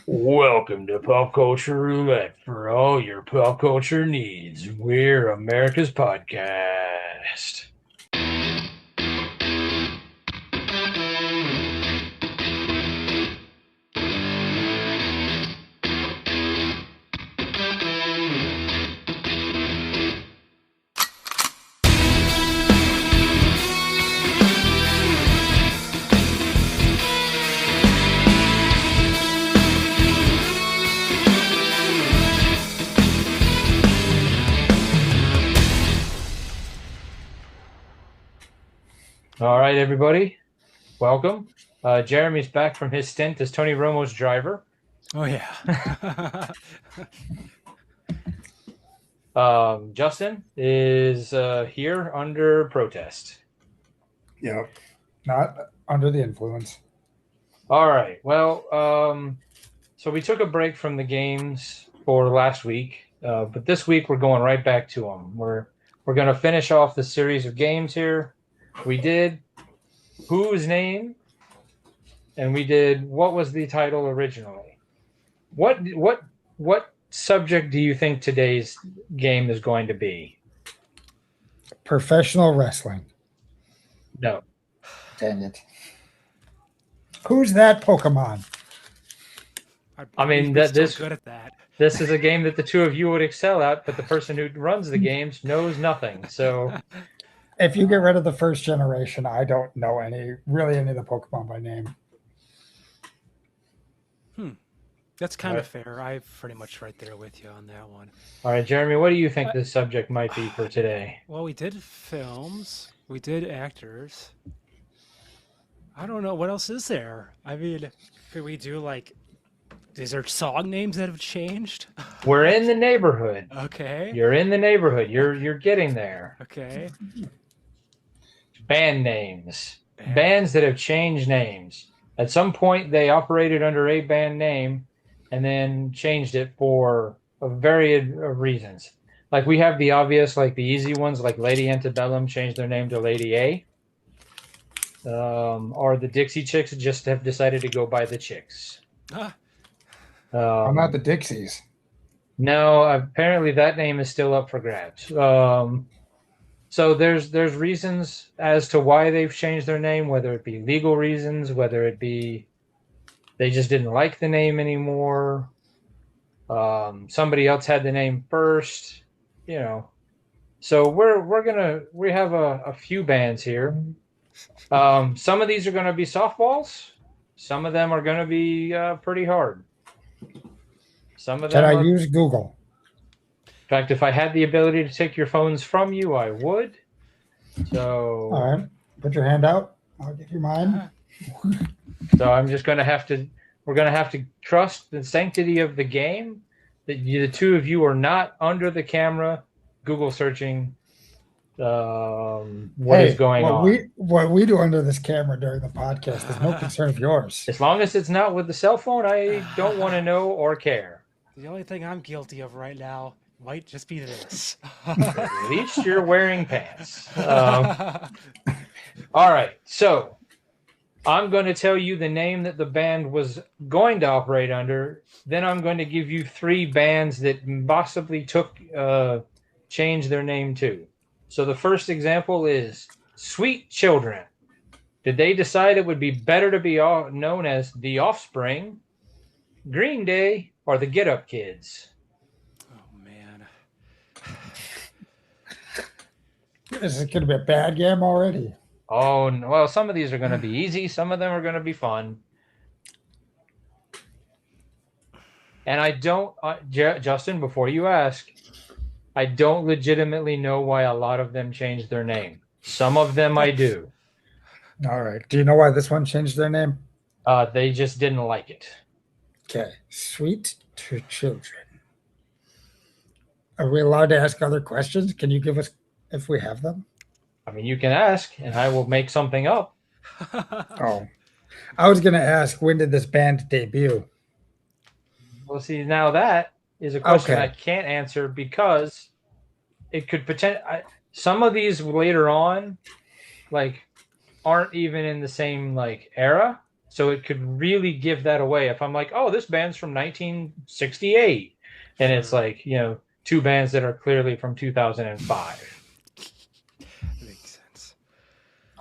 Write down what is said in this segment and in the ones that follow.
Welcome to Pop Culture Roulette for all your pop culture needs. We're America's podcast. All right, everybody, welcome. Jeremy's back from his stint as Tony Romo's driver. Oh yeah. Justin is here under protest. Yep. Not under the influence. All right. Well, so we took a break from the games for last week, but this week we're going right back to them. We're going to finish off the series of games here. We did Whose Name, and we did What Was the Title Originally. What subject do you think today's game is going to be? Professional wrestling. No. Dang it. Who's that Pokemon? I mean, this good at that. This is a game that the two of you would excel at, but the person who runs the games knows nothing. So If you get rid of the first generation, I don't know any of the Pokemon by name. That's kind of fair. I'm pretty much right there with you on that one. all right, Jeremy, what do you think this subject might be for today? Well, we did films, we did actors. I don't know what else is there. I mean, could we do like? Is there song names that have changed? We're in the neighborhood. Okay. You're in the neighborhood. You're getting there. Okay. Band names. Bands that have changed names. At some point, they operated under a band name and then changed it for a varied of reasons. Like we have the obvious, like the easy ones, like Lady Antebellum changed their name to Lady A. Or the Dixie Chicks just have decided to go by the Chicks. I'm not the Dixies. No, apparently that name is still up for grabs. So there's reasons as to why they've changed their name, whether it be legal reasons, whether it be they just didn't like the name anymore. Somebody else had the name first, you know. So we have a few bands here. Some of these are gonna be softballs. Some of them are gonna be pretty hard. Some of them. Can I use Google? In fact, if I had the ability to take your phones from you, I would. So, All right. Put your hand out. I'll give you mine. so I'm just going to have to. We're going to have to trust the sanctity of the game. That the two of you are not under the camera, Google searching. What is going on? What we do under this camera during the podcast is no concern of yours. As long as it's not with the cell phone, I don't want to know or care. The only thing I'm guilty of right now might just be this. At least you're wearing pants. All right, so I'm going to tell you the name that the band was going to operate under. Then I'm going to give you three bands that possibly changed their name too. So the first example is Sweet Children. Did they decide it would be better to be known as The Offspring, Green Day, or the Get Up Kids? Oh man. This is going to be a bad game already. Oh, well, some of these are going to be easy. Some of them are going to be fun. And I don't, Justin, before you ask, I don't legitimately know why a lot of them changed their name. Some of them I do. All right. Do you know why this one changed their name? They just didn't like it. Okay. Sweet to Children. Are we allowed to ask other questions? Can you give us, if we have them? I mean, you can ask, and I will make something up. Oh. I was going to ask, when did this band debut? Well, see, now that is a question I can't answer because it could potentially. Some of these later on, like, aren't even in the same like era. So it could really give that away. If I'm like, oh, this band's from 1968, and it's Sure. like, two bands that are clearly from 2005. Makes sense.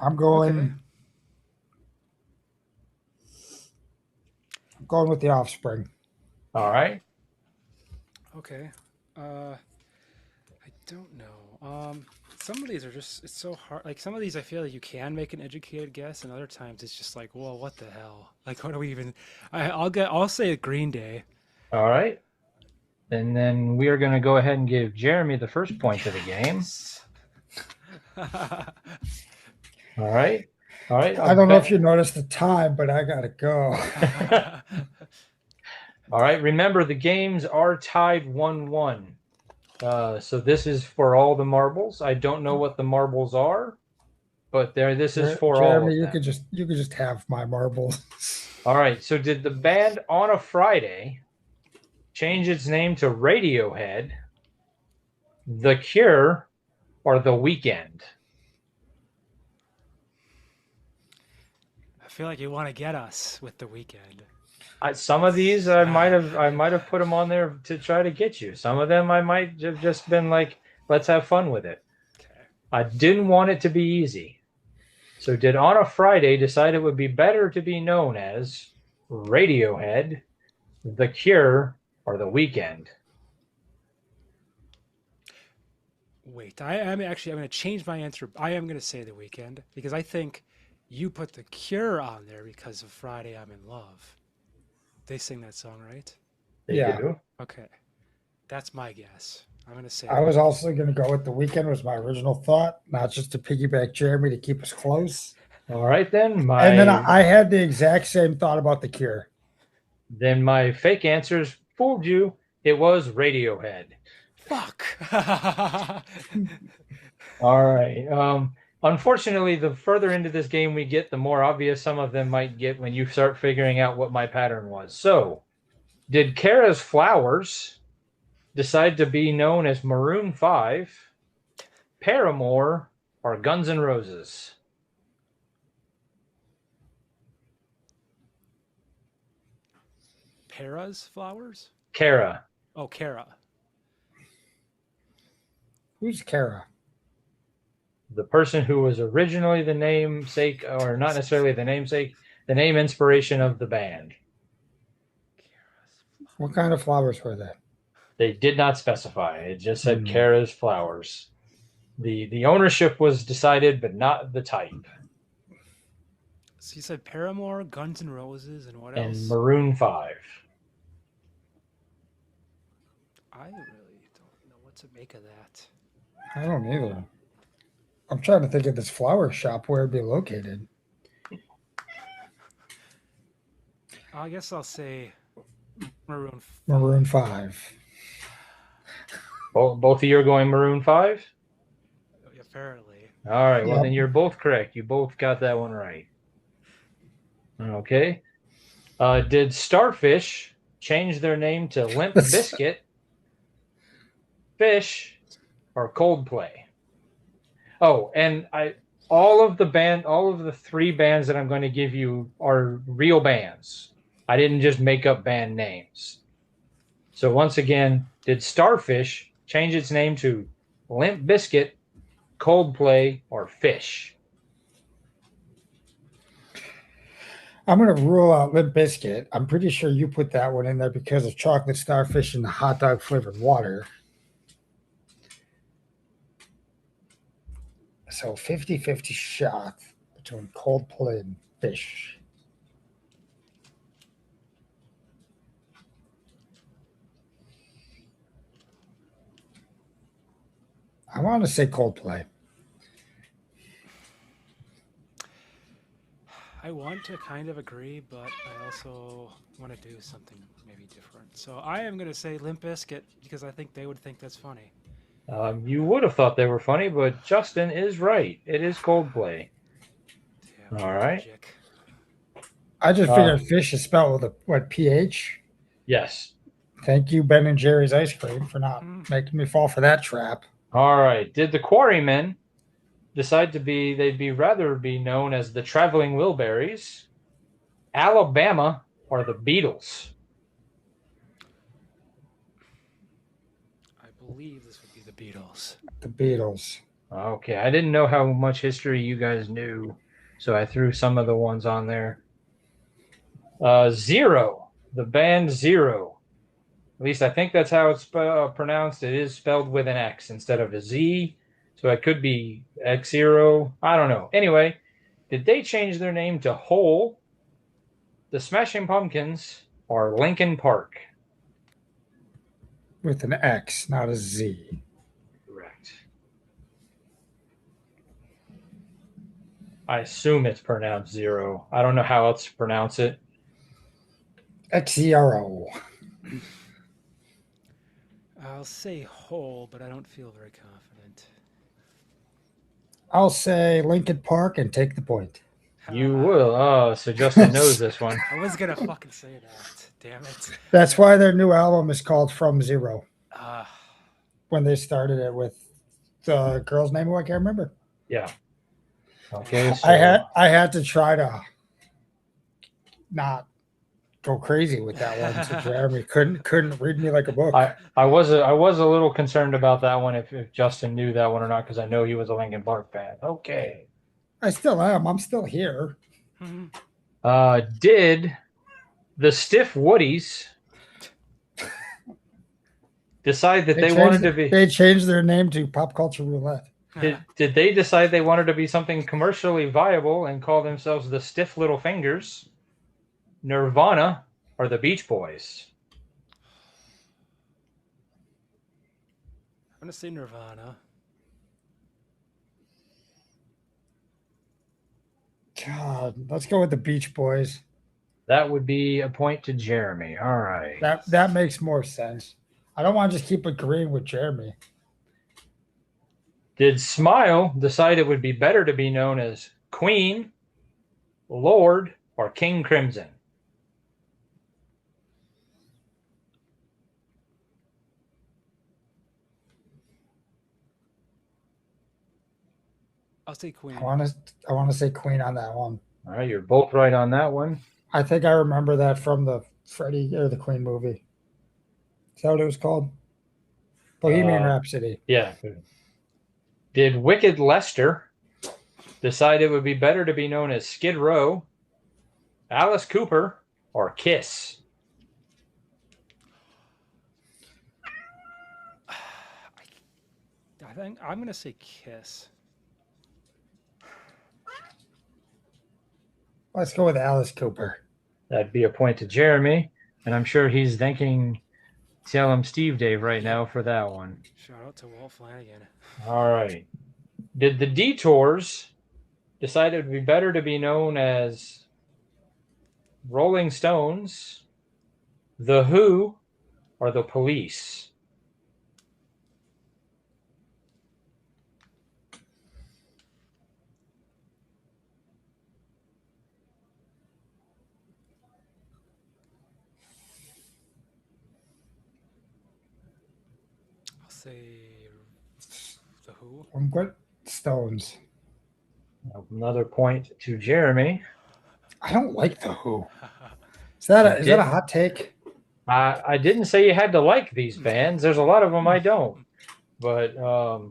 I'm Okay. going with the Offspring. All right. Okay. I don't know. Some of these are just, it's so hard. Like some of these I feel like you can make an educated guess, and other times it's just like, well, what the hell? Like what do we even I'll say Green Day. All right. And then we are going to go ahead and give Jeremy the first point of the game. Yes. All right. All right. I don't know if you noticed the time, but I gotta go. All right. Remember, the games are tied 1-1. So this is for all the marbles. I don't know what the marbles are, but this is for all Jeremy, of you them. could just have my marbles. All right. So did the band On a Friday change its name to Radiohead, The Cure, or The Weeknd? I feel like you want to get us with The Weeknd. Some of these I might have put them on there to try to get you. Some of them I might have just been like, let's have fun with it. Okay. I didn't want it to be easy. So did On a Friday decide it would be better to be known as Radiohead, The Cure, or The Weeknd? Wait, I'm going to change my answer. I am going to say The Weeknd because I think you put The Cure on there because of Friday I'm in Love. They sing that song, right? They Yeah. do. Okay. That's my guess. I'm going to say I was also going to go with The Weeknd was my original thought, not just to piggyback Jeremy to keep us close. All right then. And then I had the exact same thought about The Cure. Then my fake answers fooled you. It was Radiohead. Fuck. All right. Unfortunately, the further into this game we get, the more obvious some of them might get when you start figuring out what my pattern was. So, did Kara's Flowers decide to be known as Maroon 5, Paramore, or Guns N' Roses? Para's Flowers? Kara. Oh, Kara. Who's Kara? The person who was originally the namesake, or not necessarily the namesake, the name inspiration of the band. What kind of flowers were they? They did not specify. It just said Kara's Flowers. The ownership was decided, but not the type. So you said Paramore, Guns N' Roses, and what And else? Maroon 5. I really don't know what to make of that. I don't either. I'm trying to think of this flower shop where it'd be located. I guess I'll say Maroon 5. Maroon 5. Both of you are going Maroon 5? Apparently. All right. Well, Yep. then you're both correct. You both got that one right. Okay. Did Starfish change their name to Limp Bizkit, Fish, or Coldplay? Oh, and all of the three bands that I'm going to give you are real bands. I didn't just make up band names. So once again, did Starfish change its name to Limp Bizkit, Coldplay, or Fish? I'm going to rule out Limp Bizkit. I'm pretty sure you put that one in there because of chocolate starfish and the hot dog flavored water. So 50-50 shot between Coldplay and Fish. I want to say Coldplay. I want to kind of agree, but I also want to do something maybe different. So I am going to say Limp Bizkit because I think they would think that's funny. You would have thought they were funny, but Justin is right. It is Coldplay. Damn, All right. magic. I just figured fish is spelled with what, PH? Yes. Thank you, Ben and Jerry's Ice Cream, for not making me fall for that trap. All right. Did the Quarrymen decide they'd rather be known as the Traveling Wilburys, Alabama, or the Beatles? I believe this would be the Beatles. The Beatles. Okay, I didn't know how much history you guys knew, so I threw some of the ones on there. Zero, the band Zero. At least I think that's how it's pronounced. It is spelled with an X instead of a Z, so it could be X Zero. I don't know. Anyway, did they change their name to Hole, the Smashing Pumpkins, or Linkin Park? With an X, not a Z. Correct. I assume it's pronounced Zero. I don't know how else to pronounce it. XZRO. I'll say whole, but I don't feel very confident. I'll say Lincoln Park and take the point. You will. Oh, so Justin knows this one. I was gonna fucking say that. Damn it. That's why their new album is called From Zero. Uh, When they started it with the girl's name, who I can't remember. Yeah. Okay. So I had to try to not go crazy with that one. So Jeremy couldn't read me like a book. I was a little concerned about that one if Justin knew that one or not because I know he was a Linkin Park fan. Okay. I still am. I'm still here. Did the Stiff Woodies decide that they wanted to be? They changed their name to Pop Culture Roulette. Did they decide they wanted to be something commercially viable and call themselves the Stiff Little Fingers, Nirvana, or the Beach Boys? I'm gonna say Nirvana. God, let's go with the Beach Boys. That would be a point to Jeremy. All right. That makes more sense. I don't want to just keep agreeing with Jeremy. Did Smile decide it would be better to be known as Queen, Lord, or King Crimson? I'll say Queen. I want to say Queen on that one. All right, you're both right on that one. I think I remember that from the Freddie or the Queen movie. Is that what it was called? Bohemian Rhapsody. Yeah. Did Wicked Lester decide it would be better to be known as Skid Row, Alice Cooper, or Kiss? I think I'm gonna say Kiss. Let's go with Alice Cooper. That'd be a point to Jeremy, and I'm sure he's thanking Tell Him Steve Dave right now for that one. Shout out to Walt Flanagan. All right. Did the Detours decide it would be better to be known as Rolling Stones, The Who, or The Police? I'll say The Who. I'm good. Stones. Another point to Jeremy. I don't like the Who. Is that a hot take? I didn't say you had to like these bands. There's a lot of them I don't. But all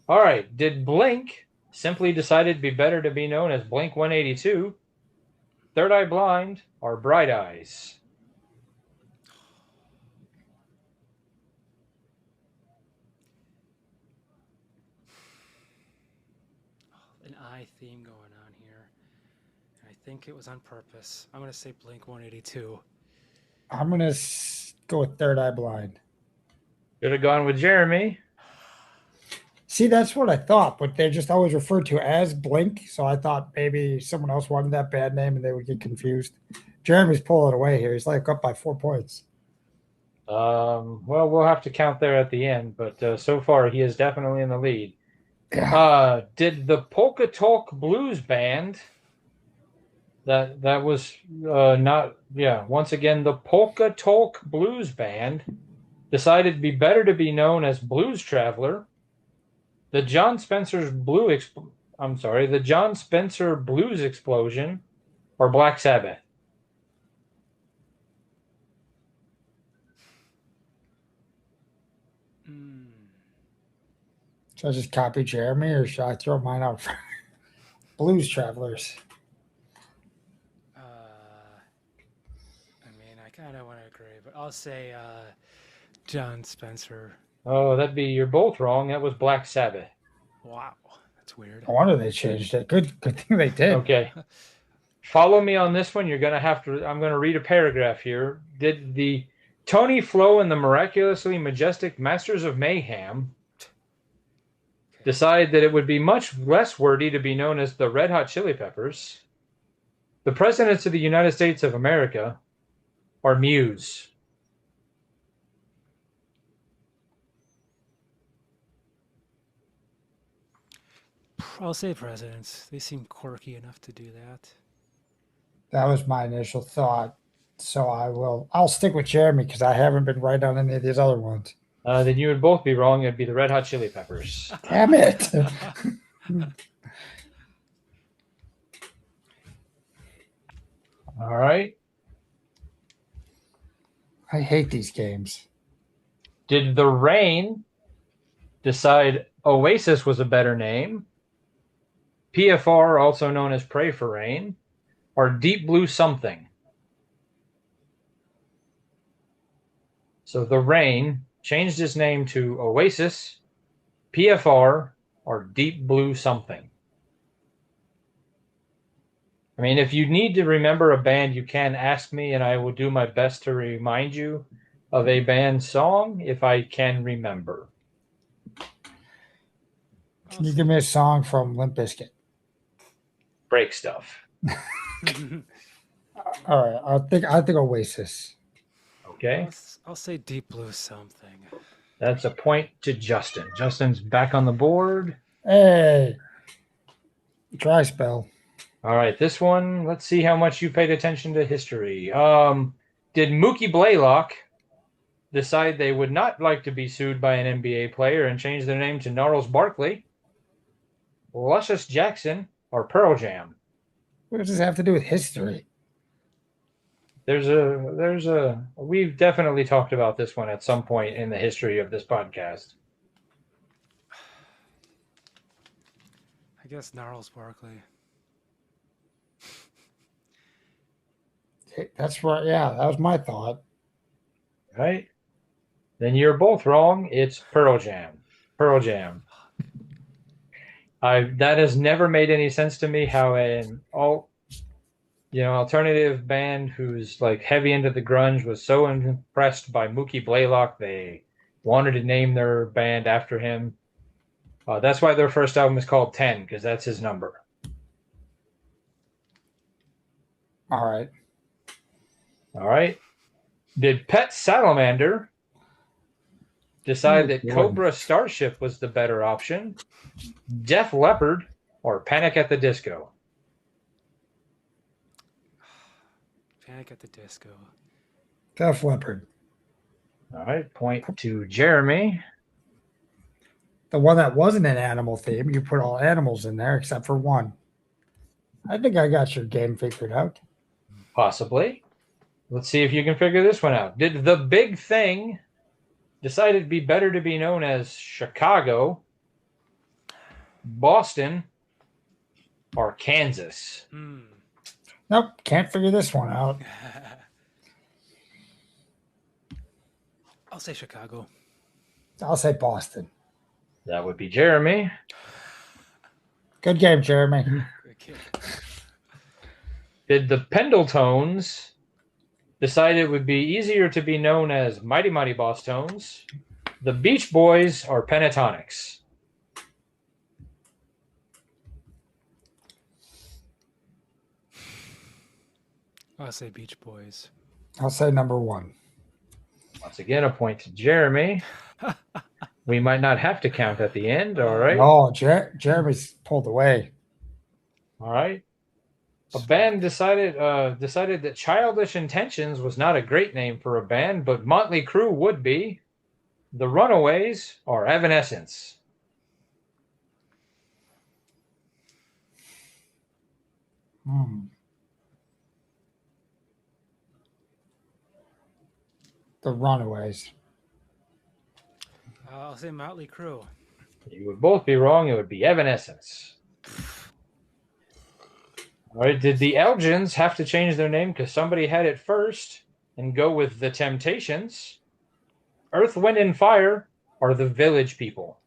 right. Did Blink simply decide it'd be better to be known as Blink 182, Third Eye Blind, or Bright Eyes? An eye theme going on here. And I think it was on purpose. I'm gonna say Blink 182. I'm going to go with Third Eye Blind. Should have gone with Jeremy. See, that's what I thought, but they're just always referred to as Blink. So I thought maybe someone else wanted that bad name and they would get confused. Jeremy's pulling away here. He's like up by 4 points. Well, we'll have to count there at the end, but so far he is definitely in the lead. Yeah. Did the Polka Talk Blues Band that was not once again the Polka Talk Blues Band decided it'd be better to be known as Blues Traveler, the John Spencer Blues Explosion, or Black Sabbath? Mm. Should I just copy Jeremy or should I throw mine out? Blues Travelers. I mean, I kind of want to agree, but I'll say John Spencer. Oh, you're both wrong. That was Black Sabbath. Wow, that's weird. No wonder they changed it. Good thing they did. Okay. Follow me on this one. I'm going to read a paragraph here. Did the Tony Flo and the miraculously majestic Masters of Mayhem decide that it would be much less wordy to be known as the Red Hot Chili Peppers, the Presidents of the United States of America, or Muse? I'll say presidents. They seem quirky enough to do that. That was my initial thought. So I'll stick with Jeremy because I haven't been right on any of these other ones. Then you would both be wrong. It'd be the Red Hot Chili Peppers. Damn it. All right. I hate these games. Did the Rain decide Oasis was a better name? PFR, also known as Pray for Rain, or Deep Blue Something? So the Rain changed its name to Oasis, PFR, or Deep Blue Something. I mean, if you need to remember a band, you can ask me, and I will do my best to remind you of a band song if I can remember. Can you give me a song from Limp Bizkit? Break Stuff. All right, I think Oasis. Okay. I'll say Deep Blue Something. That's a point to Justin. Justin's back on the board. Hey, dry spell. All right, this one, let's see how much you paid attention to history. Did Mookie Blaylock decide they would not like to be sued by an NBA player and change their name to Gnarls Barkley, Luscious Jackson, or Pearl Jam? What does this have to do with history? We've definitely talked about this one at some point in the history of this podcast. I guess Gnarls Barkley. That's right. Yeah, that was my thought. Right? Then you're both wrong. It's Pearl Jam. Pearl Jam. That has never made any sense to me how an alternative band who's like heavy into the grunge was so impressed by Mookie Blaylock they wanted to name their band after him. That's why their first album is called 10, because that's his number. All right. All right. Did Pet Salamander decide that Cobra Starship was the better option, Def Leppard, or Panic at the Disco? Panic at the Disco. Def Leppard. All right. Point to Jeremy. The one that wasn't an animal theme, you put all animals in there except for one. I think I got your game figured out. Possibly. Let's see if you can figure this one out. Did The Big Thing decide it'd be better to be known as Chicago, Boston, or Kansas? Nope, can't figure this one out. I'll say Chicago. I'll say Boston. That would be Jeremy. Good game, Jeremy. Okay. Did the Pendletones decide it would be easier to be known as Mighty Mighty Boss Tones, the Beach Boys, or Pentatonics? I'll say Beach Boys. I'll say number one. Once again, a point to Jeremy. We might not have to count at the end, all right? Oh, Jeremy's pulled away. All right. A band decided that Childish Intentions was not a great name for a band, but Motley Crue would be. The Runaways or Evanescence? The Runaways. I'll say Motley Crue. You would both be wrong. It would be Evanescence. All right. Did the Elgins have to change their name because somebody had it first and go with the Temptations, Earth, Wind, and Fire, or the Village People?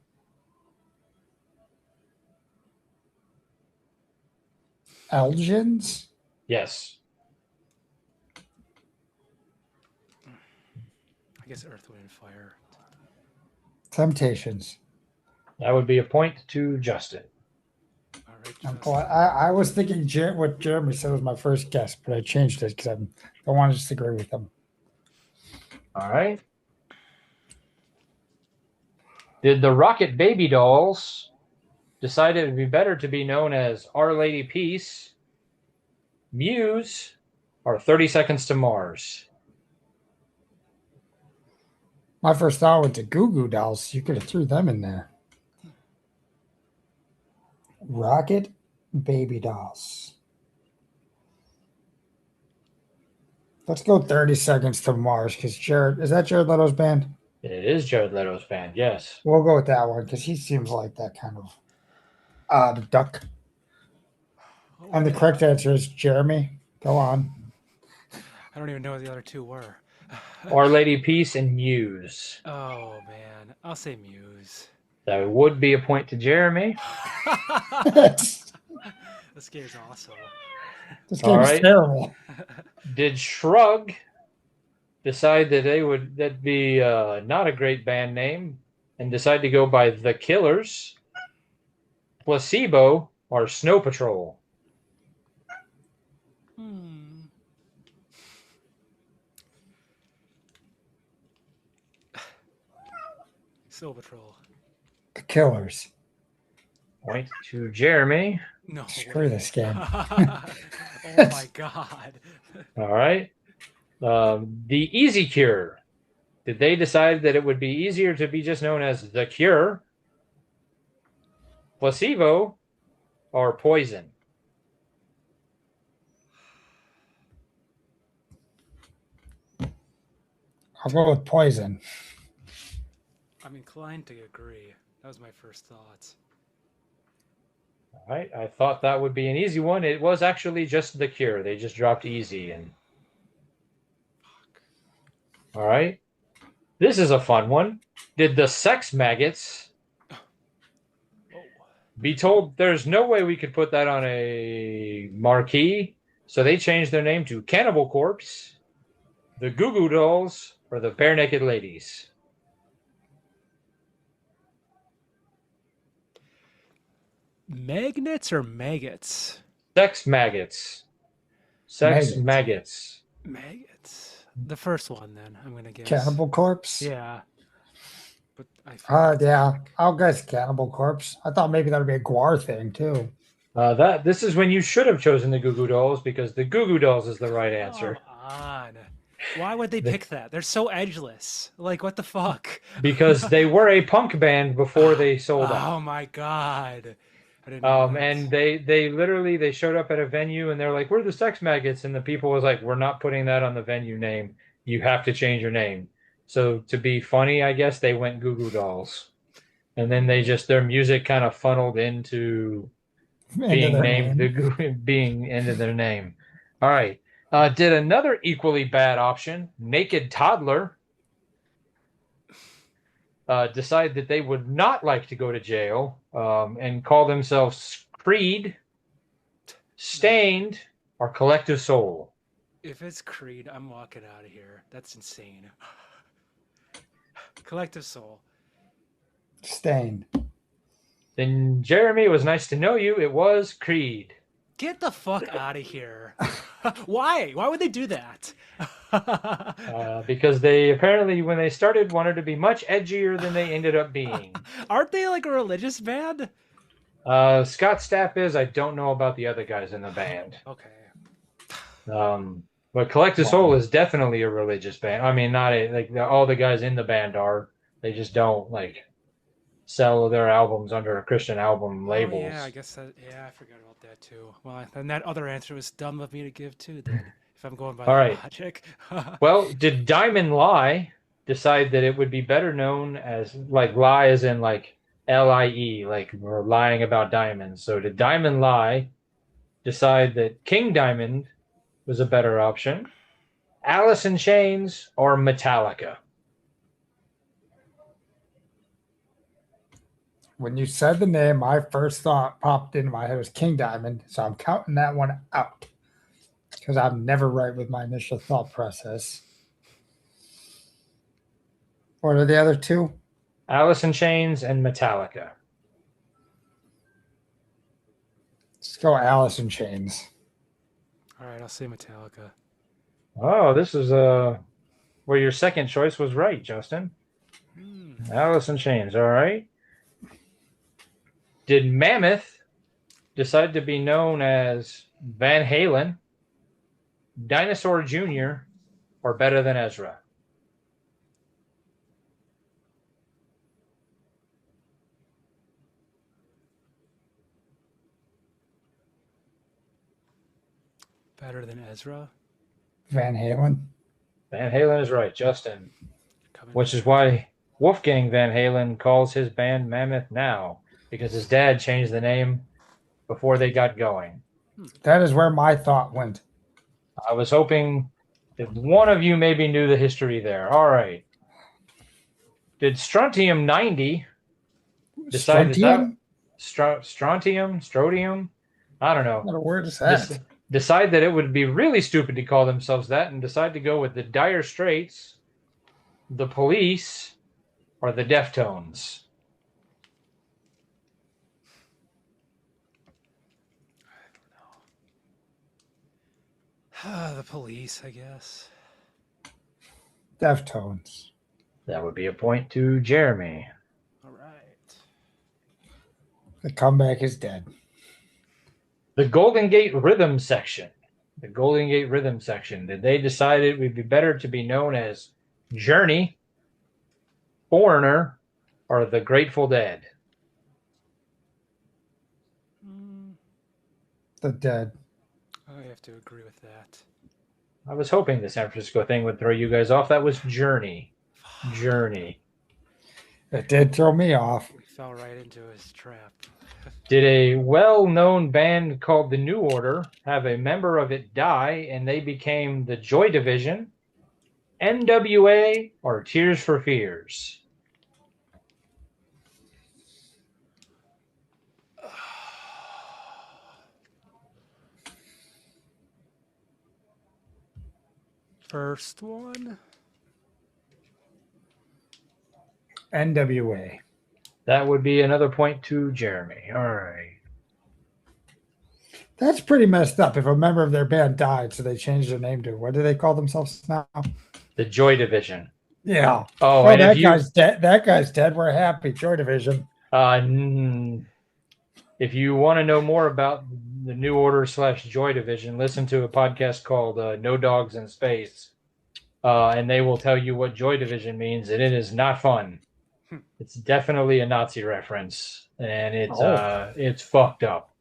Elgins? Yes. I guess Earth, Wind, and Fire. Temptations. That would be a point to Justin. All right, Oh, Justin. boy, I was thinking what Jeremy said was my first guess, but I changed it because I don't want to disagree with him. All right. Did the Rocket Baby Dolls decide it would be better to be known as Our Lady Peace, Muse, or 30 Seconds to Mars? My first thought went to Goo Goo Dolls. You could have threw them in there. Rocket Baby Dolls. Let's go 30 Seconds to Mars because is that Jared Leto's band? It is Jared Leto's band, yes. We'll go with that one because he seems like that kind of odd duck. And the correct answer is Jeremy. Go on. I don't even know what the other two were. Our Lady Peace and Muse. Oh man, I'll say Muse. That would be a point to Jeremy. This This game's awesome. game's All right. terrible. Did Shrug decide that that'd be not a great band name and decide to go by The Killers, Placebo, or Snow Patrol? Snow Patrol. The Killers. Point to Jeremy. No. Screw this game. Oh my god. All right. The Easy Cure. Did they decide that it would be easier to be just known as The Cure, Placebo, or Poison? I'll go with Poison. I'm inclined to agree. That was my first thoughts. All right. I thought that would be an easy one. It was actually just The Cure. They just dropped Easy. And all right. This is a fun one. Did the Sex Maggots be told there's no way we could put that on a marquee? So they changed their name to Cannibal Corpse, the Goo Goo Dolls, or the Bare Naked Ladies? Magnets or maggots? Sex Maggots. Sex Maggots. Maggots. The first one, then, I'm going to guess. Cannibal Corpse? Yeah. But I feel Yeah. I'll guess Cannibal Corpse. I thought maybe that would be a Guar thing, too. This is when you should have chosen the Goo Goo Dolls because the Goo Goo Dolls is the right answer. Come on. Why would they pick that? They're so edgeless. Like, what the fuck? Because they were a punk band before they sold out. Oh my god. I didn't know that. And they literally they showed up at a venue and they're like, we're the Sex Maggots, and the people was like, we're not putting that on the venue name. You have to change your name. So to be funny, I guess they went Goo Goo Dolls, and then their music kind of funneled into being named being into their name. All right. Did another equally bad option, Naked Toddler, decide that they would not like to go to jail and call themselves Creed, Stained, or Collective Soul? If it's Creed, I'm walking out of here. That's insane. Collective Soul. Stained. Then, Jeremy, it was nice to know you. It was Creed. Get the fuck out of here. Why? Why would they do that? Because they apparently, when they started, wanted to be much edgier than they ended up being. Aren't they like a religious band? Scott Stapp is. I don't know about the other guys in the band. Okay. But Collective Soul is definitely a religious band. I mean, not all the guys in the band are. They just don't sell their albums under Christian album labels. Yeah, I guess that. Yeah, I forgot about that too. Well, and that other answer was dumb of me to give too. Then, if I'm going by All right. logic. Well, did Diamond Lie decide that it would be better known as like lie as in like LIE, like we're lying about diamonds. So did Diamond Lie decide that King Diamond was a better option, Alice in Chains, or Metallica? When you said the name, my first thought popped into my head was King Diamond, so I'm counting that one out because I'm never right with my initial thought process. What are the other two? Alice in Chains and Metallica. Let's go Alice in Chains. All right, I'll say Metallica. Oh, this is where your second choice was right, Justin. Alice in Chains, all right. Did Mammoth decide to be known as Van Halen, Dinosaur Jr., or Better Than Ezra? Better than Ezra? Van Halen. Van Halen is right, Justin. Coming Which is back. why Wolfgang Van Halen calls his band Mammoth now, because his dad changed the name before they got going. That is where my thought went. I was hoping that one of you maybe knew the history there. All right. Did Strontium 90 decide Strontium? Strontium? I don't know. What a word is that? Decide that it would be really stupid to call themselves that and decide to go with the Dire Straits, the Police, or the Deftones? The Police, I guess. Deftones. That would be a point to Jeremy. All right. The comeback is dead. The Golden Gate Rhythm section. The Golden Gate Rhythm section. Did they decide it would be better to be known as Journey, Foreigner, or the Grateful Dead? The Dead. I have to agree with that. I was hoping the San Francisco thing would throw you guys off. That was Journey. Journey. It did throw me off. We fell right into his trap. Did a well-known band called The New Order have a member of it die and they became the Joy Division, NWA, or Tears for Fears? First one? NWA. That would be another point to Jeremy. All right. That's pretty messed up. If a member of their band died, so they changed their name to what do they call themselves now? The Joy Division. Yeah. Oh, well, and that if you guy's dead. That guy's dead. We're happy. Joy Division. if you want to know more about the New Order / Joy Division, listen to a podcast called No Dogs in Space, and they will tell you what Joy Division means, and it is not fun. It's definitely a Nazi reference, and it's fucked up.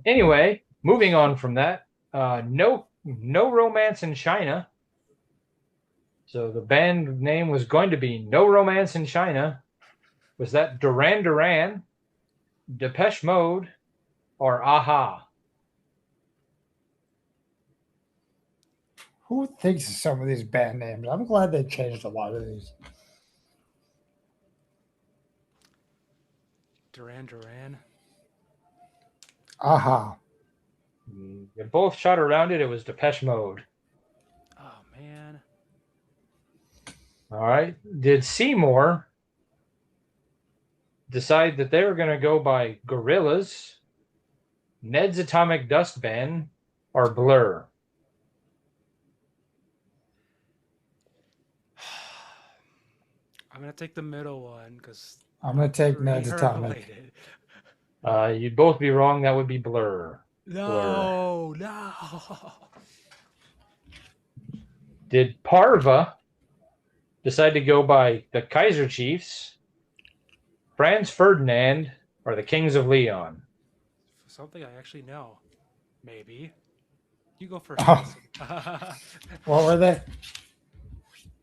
Anyway, moving on from that, no Romance in China. So the band name was going to be No Romance in China. Was that Duran Duran, Depeche Mode, or Aha? Who thinks of some of these band names? I'm glad they changed a lot of these. Duran Duran. Aha. You both shot around it. It was Depeche Mode. Oh, man. All right. Did Seymour decide that they were going to go by Gorillaz, Ned's Atomic Dust Band, or Blur? I'm going to take the middle one because I'm going to take Ned's Atomic. You'd both be wrong. That would be Blur. No. Did Parva decide to go by the Kaiser Chiefs, Franz Ferdinand, or the Kings of Leon? Something I actually know. Maybe. You go first. Oh. What were they?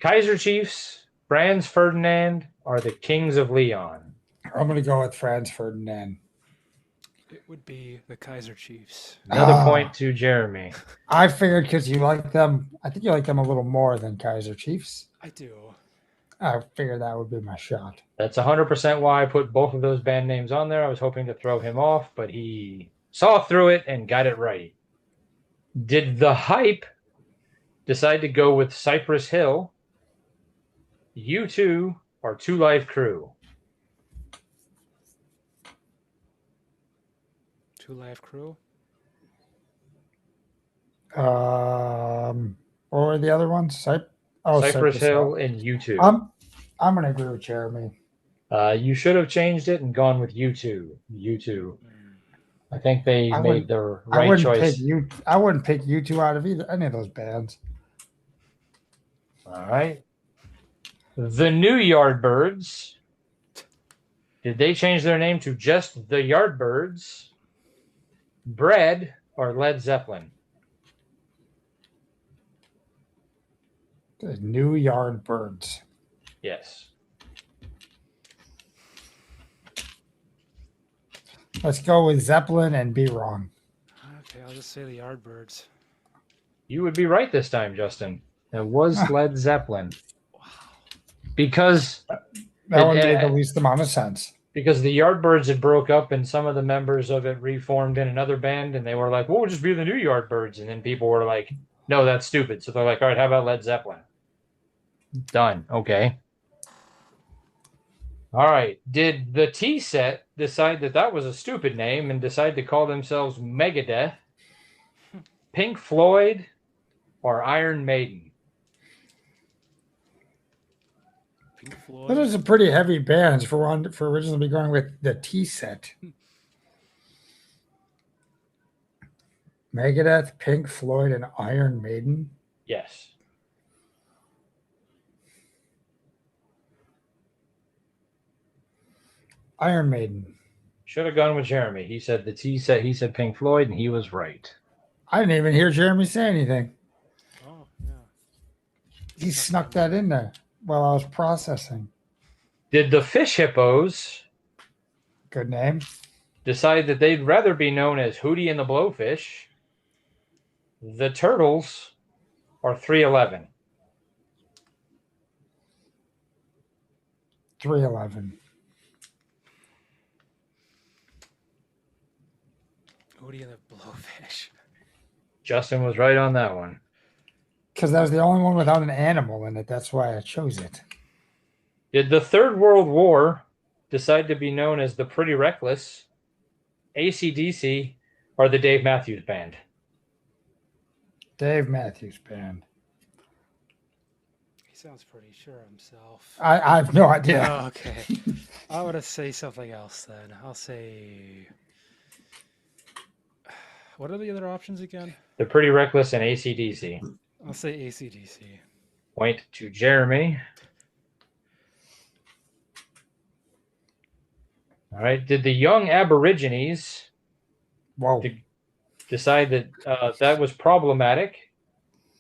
Kaiser Chiefs, Franz Ferdinand, are the Kings of Leon. I'm going to go with Franz Ferdinand. It would be the Kaiser Chiefs. Another point to Jeremy. I figured because you like them, I think you like them a little more than Kaiser Chiefs. I do. I figured that would be my shot. That's 100% why I put both of those band names on there. I was hoping to throw him off, but he saw through it and got it right. Did the Hype decide to go with Cypress Hill, U2, or Two Live Crew? Two Live Crew. What were the other ones? Cypress Hill and U2. I'm going to agree with Jeremy. You should have changed it and gone with U2. U2. I think they made the right choice. I wouldn't pick U2 out of any of those bands. All right. The New Yardbirds. Did they change their name to just the Yardbirds, Bread, or Led Zeppelin? The New Yardbirds. Yes. Let's go with Zeppelin and be wrong. Okay, I'll just say the Yardbirds. You would be right this time, Justin. It was Led Zeppelin. Wow. Because that one made the least amount of sense. Because the Yardbirds had broke up and some of the members of it reformed in another band, and they were like, well, we'll just be the New Yardbirds. And then people were like, no, that's stupid. So they're like, all right, how about Led Zeppelin? Done. Okay. All right. Did the T-Set decide that that was a stupid name and decide to call themselves Megadeth, Pink Floyd, or Iron Maiden? Pink Floyd. Those are some pretty heavy bands for originally going with the T-Set. Megadeth, Pink Floyd, and Iron Maiden? Yes. Iron Maiden. Should have gone with Jeremy. He said the T-Set, he said Pink Floyd, and he was right. I didn't even hear Jeremy say anything. Oh, yeah. He snuck that in there while I was processing. Did the Fish Hippos, good name, decide that they'd rather be known as Hootie and the Blowfish, the Turtles, or 311? 311. Hootie and the Blowfish. Justin was right on that one. Because that was the only one without an animal in it. That's why I chose it. Did the Third World War decide to be known as the Pretty Reckless, AC/DC, or the Dave Matthews Band? Dave Matthews Band. He sounds pretty sure of himself. I have no idea. Oh, okay. I want to say something else then. I'll say... What are the other options again? The Pretty Reckless and AC/DC. I'll say AC/DC. Point to Jeremy. All right. Did the Young Aborigines decide that that was problematic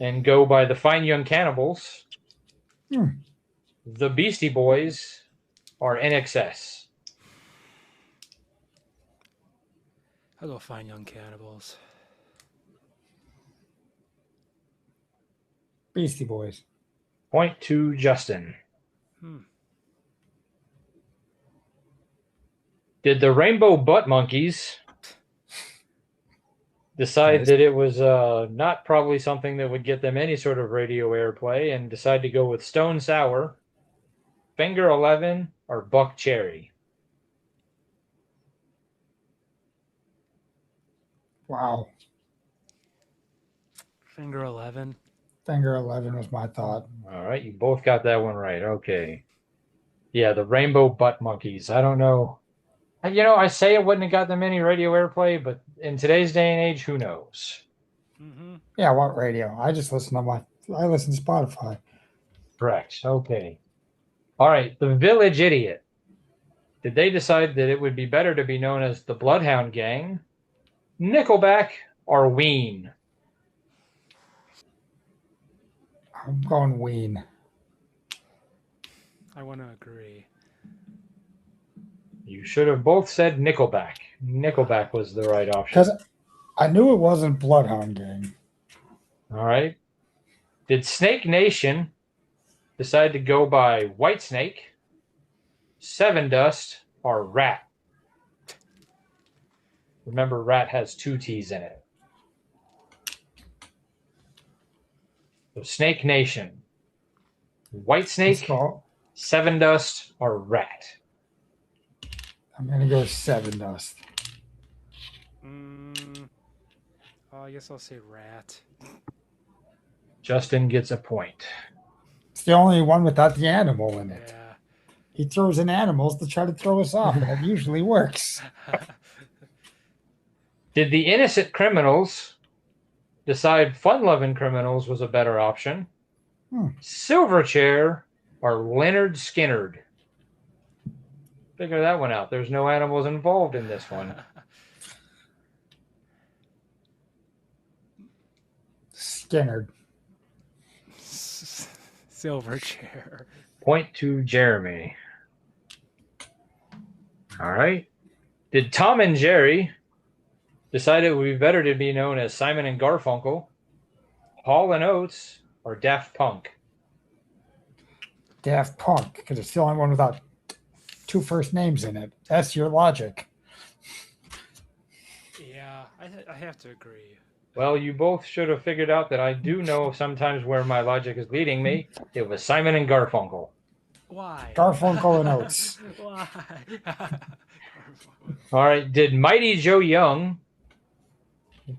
and go by the Fine Young Cannibals, the Beastie Boys, or NXS? I'll go Fine Young Cannibals. Beastie Boys. Point to Justin. Did the Rainbow Butt Monkeys decide that it was not probably something that would get them any sort of radio airplay and decide to go with Stone Sour, Finger 11, or Buck Cherry? Wow. Finger 11. Finger 11 was my thought. All right, you both got that one right. Okay. Yeah, the Rainbow Butt Monkeys. I don't know. You know, I say it wouldn't have got them any radio airplay, but in today's day and age, who knows? Mm-hmm. Yeah, what radio? I just listen to I listen to Spotify. Correct. Okay. All right, the Village Idiot. Did they decide that it would be better to be known as the Bloodhound Gang, Nickelback, or Ween? I'm going Ween. I want to agree. You should have both said Nickelback. Nickelback was the right option. Because I knew it wasn't Bloodhound Gang. All right. Did Snake Nation decide to go by Whitesnake, Seven Dust, or Rat? Remember, Rat has two T's in it. So Snake Nation, Let's Whitesnake, go. Seven Dust, or Rat? I'm going to go Seven Dust. Oh, I guess I'll say Rat. Justin gets a point. It's the only one without the animal in it. Yeah. He throws in animals to try to throw us off, and it usually works. Did the innocent criminals decide fun-loving criminals was a better option? Silverchair or Leonard Skinnerd? Figure that one out. There's no animals involved in this one. Skinnerd. Silverchair. Point to Jeremy. All right. Did Tom and Jerry decide it would be better to be known as Simon and Garfunkel, Hall and Oates, or Daft Punk? Daft Punk, because it's the only one without two first names in it. That's your logic. Yeah, I have to agree. Well, you both should have figured out that I do know sometimes where my logic is leading me. It was Simon and Garfunkel. Why? Garfunkel and Oates. Why? All right. Did Mighty Joe Young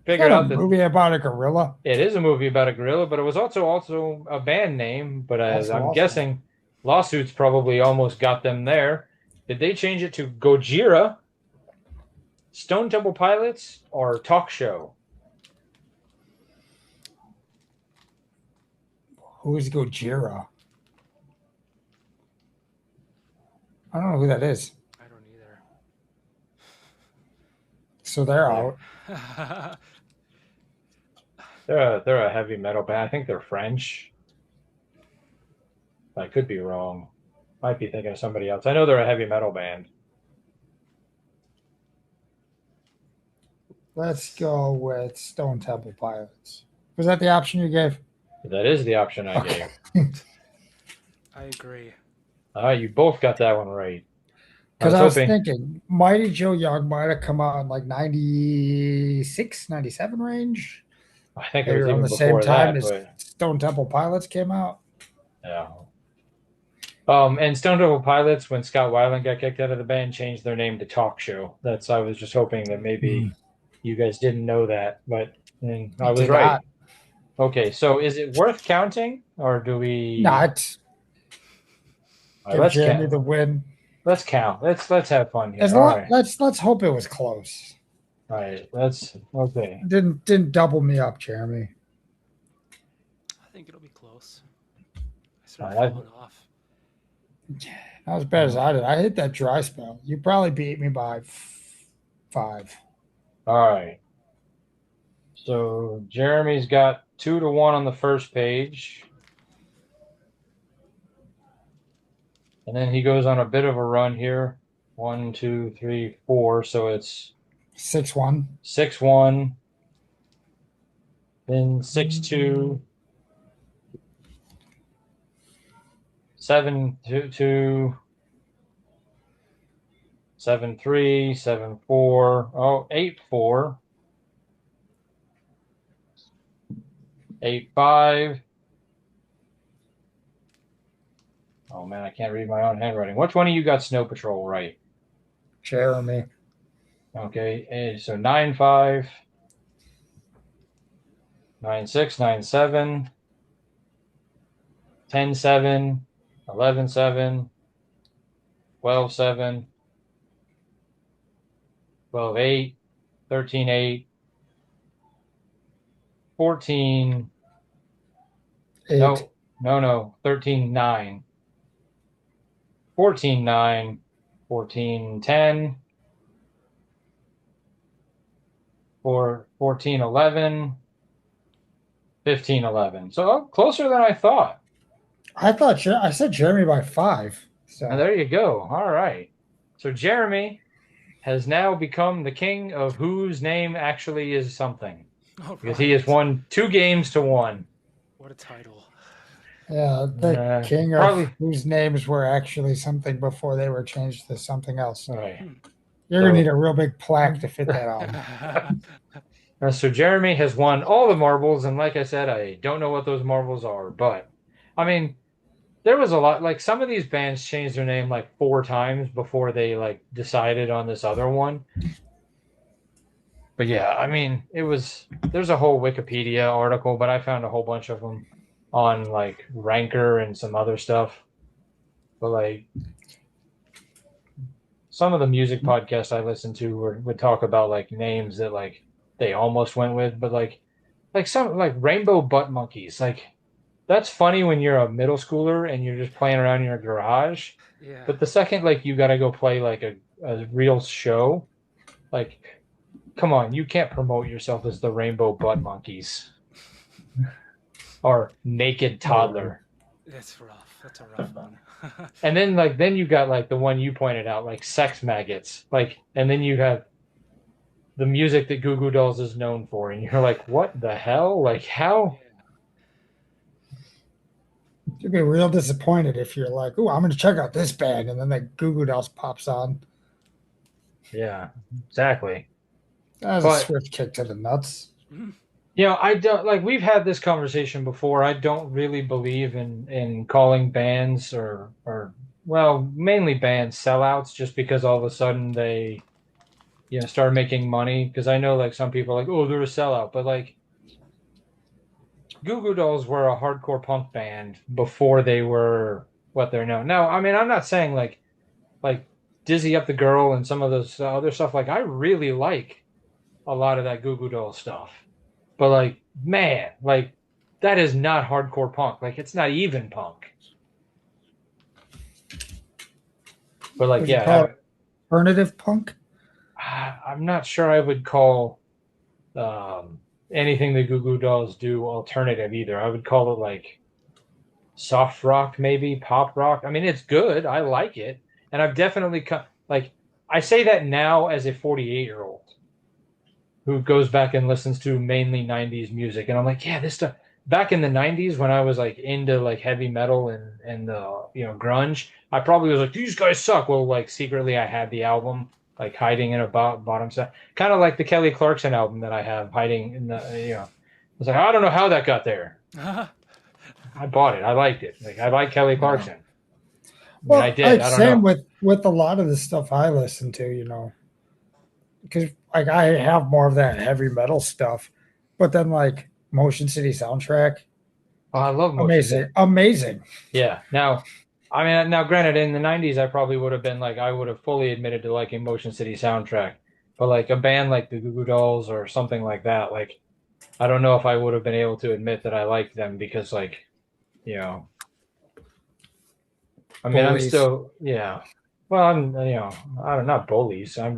figure Is that out a that movie about a gorilla? it is a movie about a gorilla, but it was also a band name. But as I'm guessing, lawsuits probably almost got them there. Did they change it to Gojira, Stone Temple Pilots, or Talk Show? Who is Gojira? I don't know who that is. I don't either. So they're out. They're a heavy metal band. I think they're French. I could be wrong. Might be thinking of somebody else. I know they're a heavy metal band. Let's go with Stone Temple Pilots. Was that the option you gave? That is the option I gave. I agree. You both got that one right. Because I was thinking Mighty Joe Young might have come out in like 96, 97 range. I think it was even the before same time that, as but Stone Temple Pilots came out. yeah. And Stone Temple Pilots, when Scott Weiland got kicked out of the band, changed their name to Talk Show. I was just hoping that maybe you guys didn't know that, but I was right. Okay, so is it worth counting, or do we not? Give Jeremy the win. Let's count. Let's have fun here. Let's hope it was close. All right. Okay. Didn't double me up, Jeremy. I think it'll be close. I started falling off. Not as bad as I did. I hit that dry spell. You probably beat me by 5. All right. So Jeremy's got 2-1 on the first page. And then he goes on a bit of a run here. 1, 2, 3, 4. So it's 6-1. 6-1. Then 6-2. 7-2. 7-3. 7-4. Oh, 8-4. 8-5. Oh man, I can't read my own handwriting. Which one of you got Snow Patrol right? Jeremy. Okay, so 9-5, 9-6, 9-7, 10-7, 11-7, 12-7, 12-8, 13-8, 14. 8. No, 13-9. 14-9, 14-10, 14-11, 15-11. So closer than I thought. I said Jeremy by 5. So And there you go. All right. So Jeremy has now become the king of whose name actually is something All because he has right. won 2 games to 1. What a title. yeah, the king of Probably whose names were actually something before they were changed to something else. all right. You're gonna need So a real big plaque to fit that on. so Jeremy has won all the marbles, and like I said, I don't know what those marbles are, but I mean, there was a lot. Like some of these bands changed their name like 4 times before they like decided on this other one. But yeah, I mean, there's a whole Wikipedia article, but I found a whole bunch of them on like Ranker and some other stuff. But like some of the music podcasts I listen to would talk about like names that like they almost went with, but like some like Rainbow Butt Monkeys. Like that's funny when you're a middle schooler and you're just playing around in your garage. Yeah. But the second like you got to go play like a real show, like come on, you can't promote yourself as the Rainbow Butt Monkeys or Naked Toddler. That's rough. That's a rough one. And then you got like the one you pointed out, like Sex Maggots. Like and then you have the music that Goo Goo Dolls is known for, and you're like, what the hell? Like how? You'd be real disappointed if you're like, "Oh, I'm going to check out this band," and then the Goo Goo Dolls pops on. Yeah, exactly. That's a But swift kick to the nuts. I don't like we've had this conversation before. I don't really believe in calling bands or well, mainly bands sellouts just because all of a sudden they start making money. Because I know like some people are like, oh, they're a sellout, but like Goo Goo Dolls were a hardcore punk band before they were what they're known. Now, I mean, I'm not saying like Dizzy Up the Girl and some of those other stuff. Like I really like a lot of that Goo Goo Dolls stuff. But like, man, like that is not hardcore punk. Like it's not even punk. But like, Would you call yeah, it alternative punk? I'm not sure I would call um, anything the Goo Goo Dolls do alternative either. I would call it like soft rock, maybe pop rock. I mean, it's good. I like it, and I've definitely like I say that now as a 48-year-old who goes back and listens to mainly 90s music, and I'm like, yeah, this stuff back in the 90s when I was like into like heavy metal and grunge, I probably was like, these guys suck. Well, like secretly I had the album like hiding in a bottom set, kind of like the Kelly Clarkson album that I have hiding in the. I was like, I don't know how that got there. I bought it. I liked it. Like I like Kelly Clarkson. I mean, I Well, did. like I don't same know. with a lot of the stuff I listen to, because like I have more of that heavy metal stuff, but then like Motion City Soundtrack, Oh, I love Motion City. amazing, amazing. Yeah. Now, I mean, now granted, in the 90s, I probably would have been like, I would have fully admitted to liking Motion City Soundtrack. But like a band like the Goo Goo Dolls or something like that, like, I don't know if I would have been able to admit that I liked them because, like, you know, I mean, I'm Bullies. still, yeah. Well, I'm not bullies. I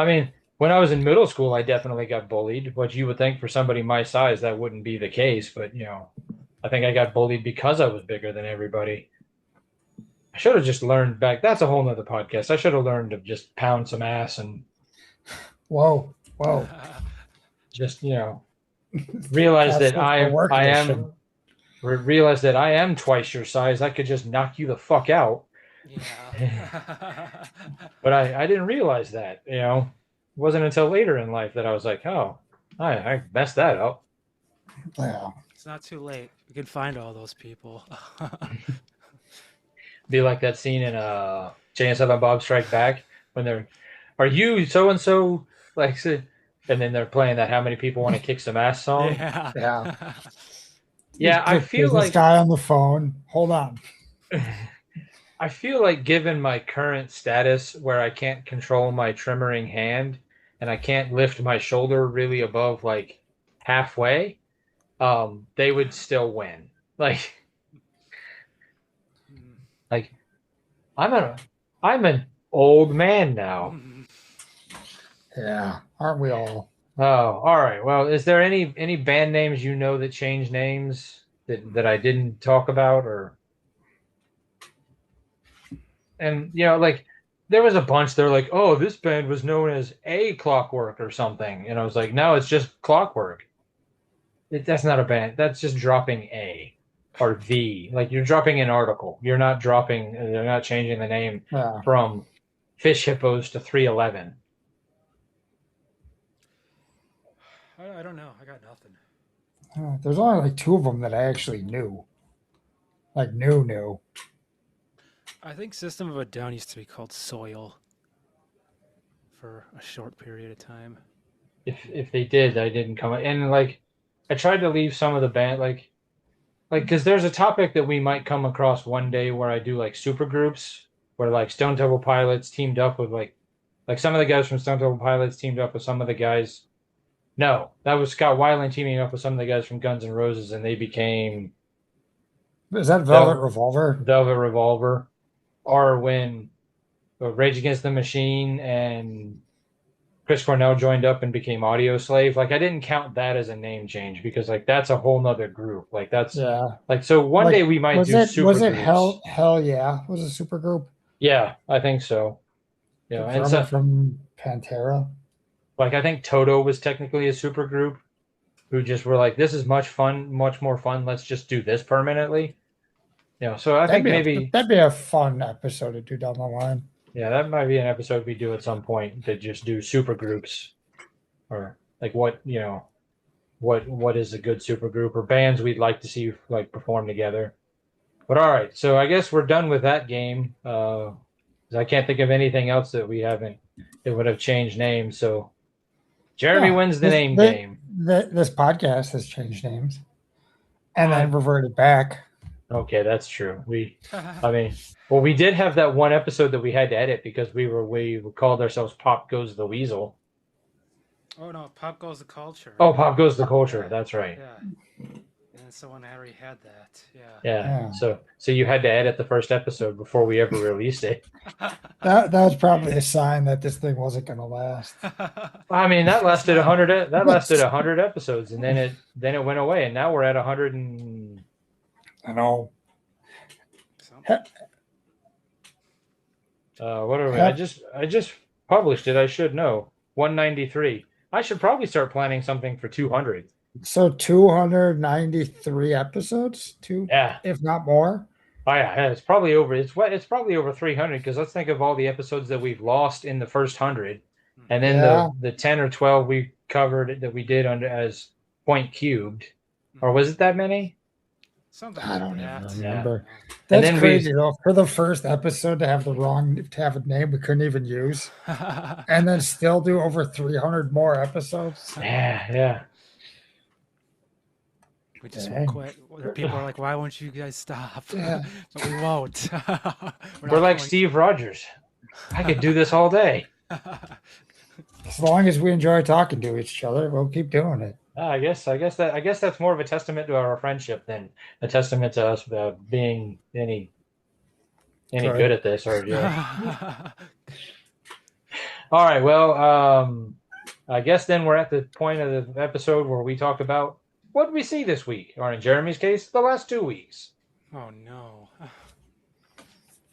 mean, when I was in middle school, I definitely got bullied, which you would think for somebody my size, that wouldn't be the case. But, I think I got bullied because I was bigger than everybody. I should have just learned back. That's a whole nother podcast. I should have learned to just pound some ass and Whoa, whoa. just, realize That's that the work mission. realize that I am twice your size. I could just knock you the fuck out. Yeah. But I didn't realize that, It wasn't until later in life that I was like, oh, I messed that up. Yeah. It's not too late. We can find all those people. Be like that scene in Jay and Silent Bob Strike Back when are you so and so like, and then they're playing that "How Many People Want to Kick Some Ass" song. Yeah. Yeah. Yeah, I feel Business like guy on the phone. Hold on. I feel like given my current status where I can't control my tremoring hand and I can't lift my shoulder really above like halfway, they would still win. Like like I'm I'm an old man now. Yeah. Aren't we all? Oh, all right. Well, is there any band names that change names that I didn't talk about or and like there was a bunch. They're like, oh, this band was known as A Clockwork or something, and I was like, no, it's just Clockwork. That's not a band. That's just dropping A or V. Like you're dropping an article. You're not dropping. They're not changing the name Yeah. from Fish Hippos to 311. I don't know. I got nothing. There's only like two of them that I actually knew. Like knew. I think System of a Down used to be called Soil for a short period of time. If they did, I didn't come. And like I tried to leave some of the band like because there's a topic that we might come across one day where I do like super groups where like Stone Temple Pilots teamed up with like some of the guys from Stone Temple Pilots teamed up with some of the guys. No, that was Scott Weiland teaming up with some of the guys from Guns N' Roses, and they became Is that Velvet Revolver? Velvet Revolver. Or when Rage Against the Machine and Chris Cornell joined up and became Audio Slave. Like I didn't count that as a name change because like that's a whole nother group. Like that's Yeah. like so one Like, day we might was do it super was it groups. Hell Yeah? Was it a super group? Yeah, I think so. The And drummer so from Pantera. like I think Toto was technically a super group who just were like, this is much fun, much more fun. Let's just do this permanently. So I think maybe That'd be a fun episode to do down the line. yeah, that might be an episode we do at some point to just do super groups or like what is a good super group or bands we'd like to see like perform together. But all right, so I guess we're done with that game. I can't think of anything else that we haven't that would have changed names. So Jeremy Yeah, wins the name game. This podcast has changed names and Uh, then reverted back. Okay, that's true. I mean, well, we did have that one episode that we had to edit because we called ourselves Pop Goes the Weasel. Oh no, Pop Goes the Culture. Oh, Pop Goes the Culture. That's right. Yeah. And someone already had that. Yeah. Yeah. So you had to edit the first episode before we ever released it. That was probably a sign that this thing wasn't going to last. I mean, that lasted 100. That lasted 100 episodes, and then it went away, and now we're at 100 and. I know. What are we? I just published it. I should know. 193. I should probably start planning something for 200. So 293 episodes, Yeah, if not more. Oh yeah, it's probably over. It's probably over 300 because let's think of all the episodes that we've lost in the first 100, and then the 10 or 12 we covered that we did under as point cubed, or was it that many? Something I don't like that. even remember. Yeah. That's crazy though. For the first episode to have a name we couldn't even use, and then still do over 300 more episodes. Yeah. We just won't quit. People are like, "Why won't you guys stop?" Yeah. But we won't. We're like Steve Rogers. I could do this all day. As long as we enjoy talking to each other, we'll keep doing it. I guess that's more of a testament to our friendship than a testament to us being any good at this. Or yeah. All right. Well, I guess then we're at the point of the episode where we talk about what did we see this week, or in Jeremy's case, the last 2 weeks. Oh no.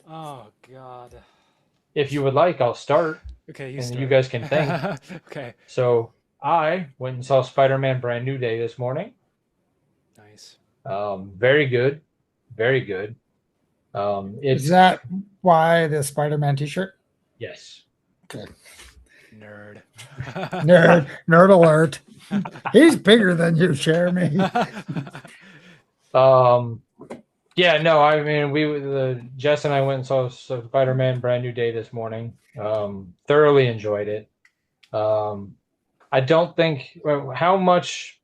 Oh God. If you would like, I'll start. Okay, you guys can think. Okay. So I went and saw Spider-Man Brand New Day this morning. Nice. Very good. Very good. Is that why the Spider-Man t-shirt? Yes. Okay. Nerd. Nerd alert. He's bigger than you, Jeremy. Yeah, no, I mean, Jess and I went and saw Spider-Man Brand New Day this morning. Thoroughly enjoyed it. I don't think, how much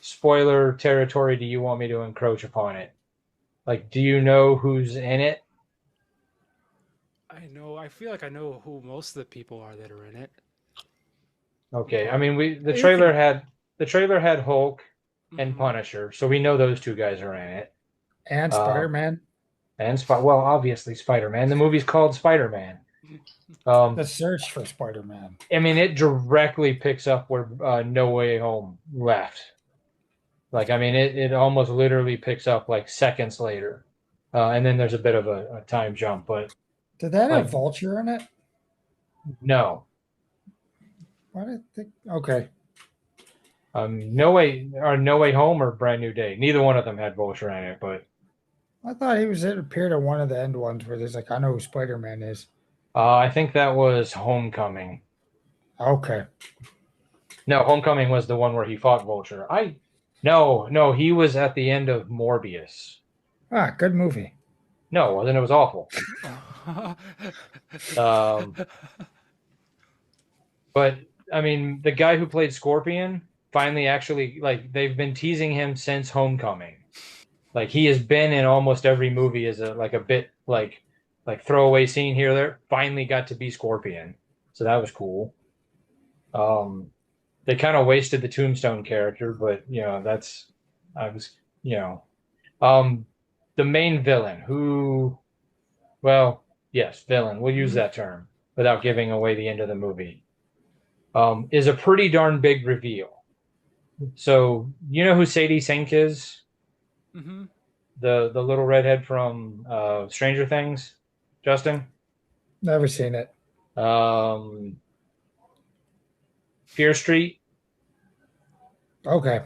spoiler territory do you want me to encroach upon it? Like, do you know who's in it? I feel like I know who most of the people are that are in it. Okay, I mean, the trailer had Hulk and Punisher, so we know those two guys are in it. And Spider-Man. Well, obviously Spider-Man. The movie's called Spider-Man. The search for Spider-Man. I mean, it directly picks up where No Way Home left. Like, I mean, it almost literally picks up like seconds later. and then there's a bit of a time jump, but Did that have like Vulture in it? no, Why did I think? Okay. No Way Home or Brand New Day. Neither one of them had Vulture in it, but I thought it appeared in one of the end ones where there's like, I know who Spider Man is. I think that was Homecoming. Okay. No, Homecoming was the one where he fought Vulture. No, he was at the end of Morbius. Ah, good movie. No, it wasn't. It was awful. Um, but I mean, the guy who played Scorpion finally actually like they've been teasing him since Homecoming. Like he has been in almost every movie as a bit like throwaway scene here or there. Finally got to be Scorpion, so that was cool. Um, they kind of wasted the Tombstone character, but that's I was you know um the main villain who well yes villain we'll use Mhm. that term without giving away the end of the movie is a pretty darn big reveal. So you know who Sadie Sink is? Mhm. The little redhead from Stranger Things, Justin. Never seen it. Um, Fear Street. Okay.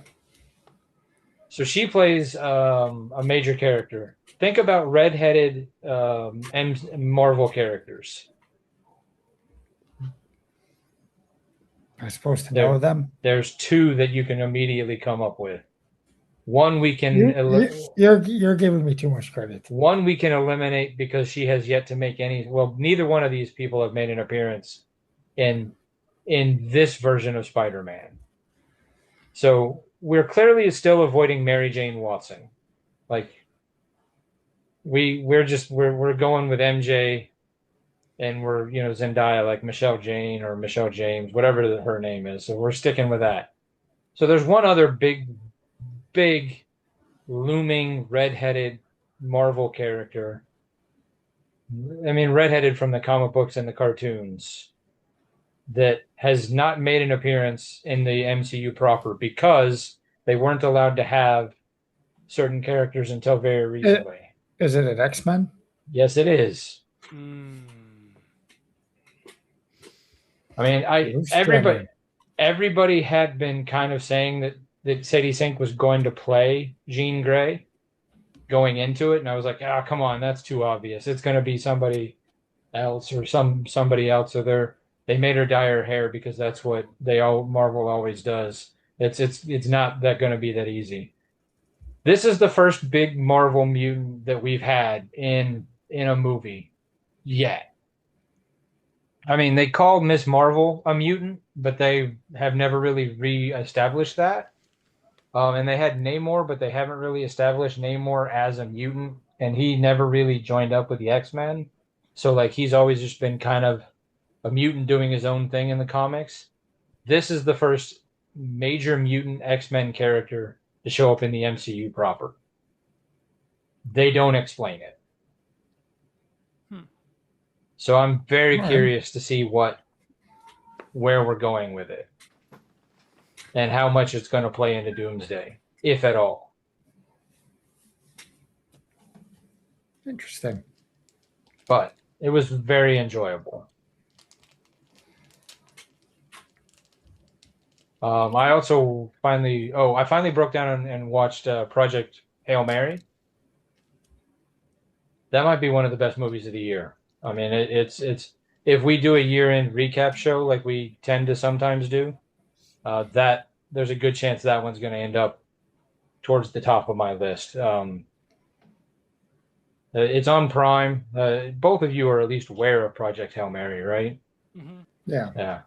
So she plays a major character. Think about redheaded Marvel characters. I'm supposed to know There, them. there's two that you can immediately come up with. One we can You, you, you're giving me too much credit. one we can eliminate because she has yet to make any. Well, neither one of these people have made an appearance in in this version of Spider-Man. So we're clearly still avoiding Mary Jane Watson. Like we're going with MJ and we're Zendaya like Michelle Jane or Michelle James, whatever her name is. So we're sticking with that. So there's one other big looming redheaded Marvel character. I mean redheaded from the comic books and the cartoons that has not made an appearance in the MCU proper because they weren't allowed to have certain characters until very It, recently. is it an X Men? Yes, it is. Mm. I mean, I Bruce Jenner. everybody had been kind of saying that Sadie Sink was going to play Jean Grey going into it, and I was like, ah, come on, that's too obvious. It's going to be somebody else or somebody else. So they made her dye her hair because that's what Marvel always does. It's not that going to be that easy. This is the first big Marvel mutant that we've had in a movie yet. I mean, they called Miss Marvel a mutant, but they have never really re-established that. And they had Namor, but they haven't really established Namor as a mutant, and he never really joined up with the X-Men. So like he's always just been kind of a mutant doing his own thing in the comics. This is the first major mutant X-Men character to show up in the MCU proper. They don't explain it. Hmm. So I'm very All right. curious to see where we're going with it and how much it's going to play into Doomsday, if at all. Interesting. But it was very enjoyable. I finally broke down and watched Project Hail Mary. That might be one of the best movies of the year. I mean, it's if we do a year-end recap show like we tend to sometimes do, that there's a good chance that one's going to end up towards the top of my list. It's on Prime. Both of you are at least aware of Project Hail Mary, right? Mhm. Yeah. Yeah.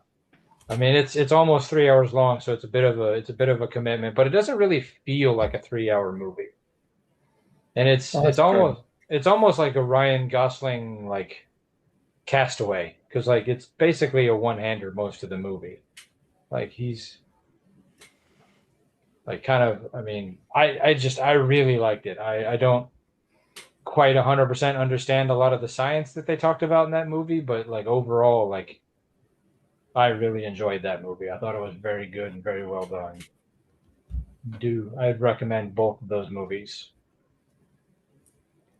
I mean, it's almost 3 hours long, so it's a bit of a commitment, but it doesn't really feel like a 3 hour movie. And Well, that's good. it's almost like a Ryan Gosling like Castaway, because like it's basically a one-hander most of the movie. Like he's like kind of I mean, I really liked it. I don't quite 100% understand a lot of the science that they talked about in that movie, but like overall, like I really enjoyed that movie. I thought it was very good and very well done. I'd recommend both of those movies.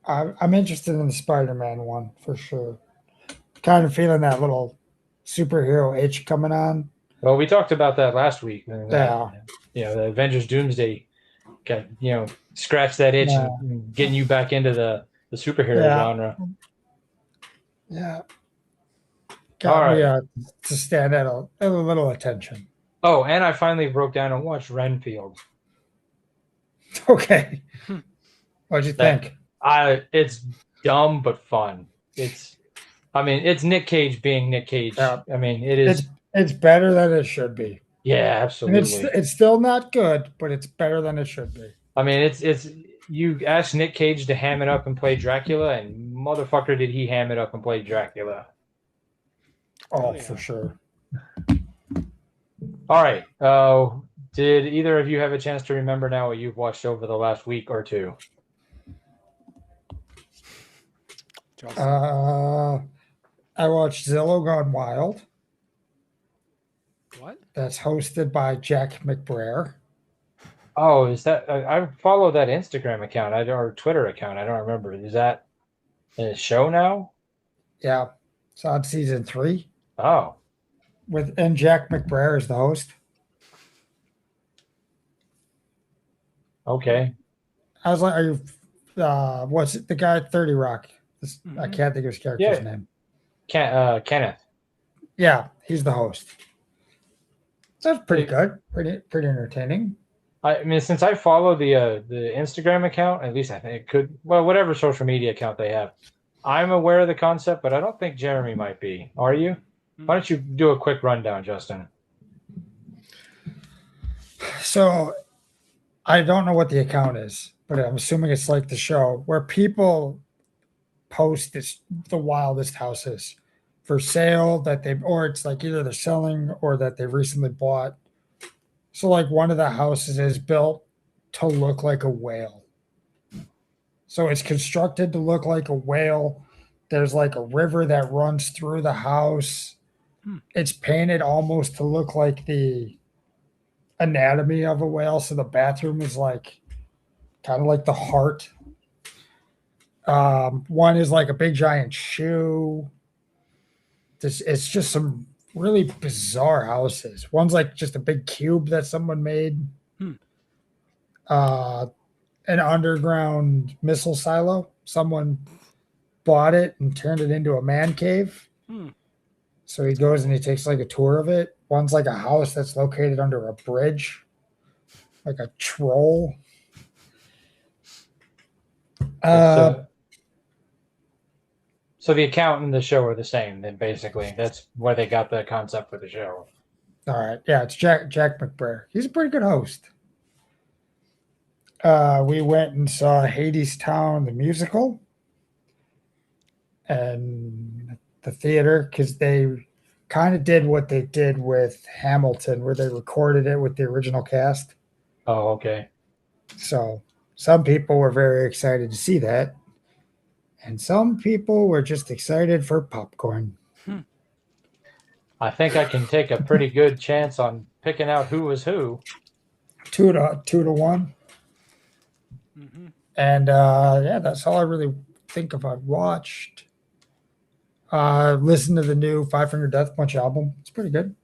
I'm interested in the Spider-Man one for sure. Kind of feeling that little superhero itch coming on. Well, we talked about that last week, and that Yeah, the Avengers Doomsday got scratch that itch yeah, and getting you back into the superhero yeah, genre. yeah. All Got me right. to stand at a little attention. Oh, and I finally broke down and watched Renfield. Okay, Hmm. what'd you That think? it's dumb but fun. I mean, it's Nick Cage being Nick Cage. Yeah, I mean, it it's is. it's better than it should be, Yeah, and absolutely. it's still not good, but it's better than it should be. I mean, it's you ask Nick Cage to ham it up and play Dracula, and motherfucker, did he ham it up and play Dracula? Oh Oh, for yeah. sure. All right. Did either of you have a chance to remember now what you've watched over the last week or two? Justin. Uh, I watched Zillow Gone Wild. What? That's hosted by Jack McBrayer. Oh, is that I follow that Instagram account or Twitter account? I don't remember. Is that a show now? Yeah, it's on season 3 Oh, and Jack McBrayer is the host. okay. I was like, "Are you? What's it, the guy at 30 Rock? I Mm-hmm. can't think of his character's Yeah, name. Kenneth. Yeah, he's the host. That's pretty Hey, good. Pretty entertaining. I mean, since I follow the Instagram account, at least I think it could, well, whatever social media account they have, I'm aware of the concept, but I don't think Jeremy might be. Are you? Why don't you do a quick rundown, Justin? So I don't know what the account is, but I'm assuming it's like the show where people post the wildest houses for sale that they've, or it's like either they're selling or that they've recently bought. So like one of the houses is built to look like a whale. So it's constructed to look like a whale. There's like a river that runs through the house. Hmm. It's painted almost to look like the anatomy of a whale. So the bathroom is like kind of like the heart. One is like a big giant shoe. It's just some really bizarre houses. One's like just a big cube that someone made. Hmm. Uh, an underground missile silo. Someone bought it and turned it into a man cave. Hmm. So he goes and he takes like a tour of it. One's like a house that's located under a bridge, like a troll. It's Uh, so the account and the show are the same. Then basically, that's where they got the concept for the show. all right, yeah, it's Jack McBrayer. He's a pretty good host. We went and saw Hades Town, the musical, and the theater because they kind of did what they did with Hamilton, where they recorded it with the original cast. Oh, okay. So some people were very excited to see that, and some people were just excited for popcorn. Hmm. I think I can take a pretty good chance on picking out who was who. 2 to 1, Mm-hmm. and yeah, that's all I really think of. I've watched. Listen to the new Five Finger Death Punch album. It's pretty good.